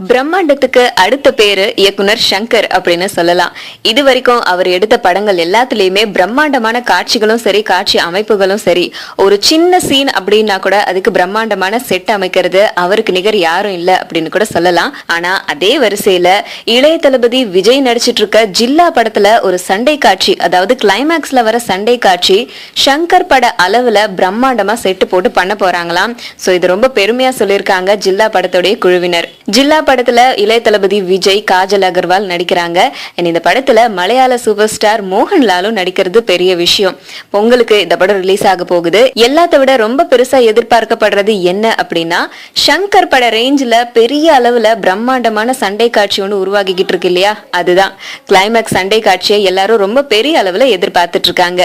பிரம்மாண்டத்துக்கு அடுத்த பேரு இயக்குனர் சங்கர் அப்படின்னு சொல்லலாம். இது வரைக்கும் அவர் எடுத்த படங்கள் எல்லாத்துலயுமே பிரம்மாண்டமான காட்சிகளும் சரி, காட்சி அமைப்புகளும் சரி, ஒரு சின்ன சீன் அப்படின்னா கூட அதுக்கு பிரம்மாண்டமான செட் அமைக்கிறது அவருக்கு நிகர் யாரும் இல்ல அப்படின்னு கூட சொல்லலாம். ஆனா அதே வரிசையில இளைய தளபதி விஜய் நடிச்சிட்டு இருக்க ஜில்லா படத்துல ஒரு சண்டை காட்சி, அதாவது கிளைமேக்ஸ்ல வர சண்டை காட்சி சங்கர் பட அளவுல பிரம்மாண்டமா செட்டு போட்டு பண்ண போறாங்களாம். சோ இது ரொம்ப பெருமையா சொல்லியிருக்காங்க ஜில்லா படத்துடைய குழுவினர். ஜில்லா படத்துல இளைய தளபதி விஜய், காஜல் அகர்வால் நடிக்கிறாங்க. இந்த படத்துல மலையாள சூப்பர் ஸ்டார் மோகன்லாலும் நடிக்கிறது பெரிய விஷயம். பொங்கலுக்கு இந்த படம் ரிலீஸ் ஆக போகுது. எல்லாத்த விட ரொம்ப பெருசா எதிர்பார்க்கப்படுறது என்ன அப்படின்னா, சங்கர் பட ரேஞ்சில பெரிய அளவுல பிரம்மாண்டமான சண்டை காட்சி ஒன்று உருவாகிக்கிட்டு இருக்கு இல்லையா, அதுதான் கிளைமேக்ஸ் சண்டை காட்சியை எல்லாரும் ரொம்ப பெரிய அளவுல எதிர்பார்த்துட்டு இருக்காங்க.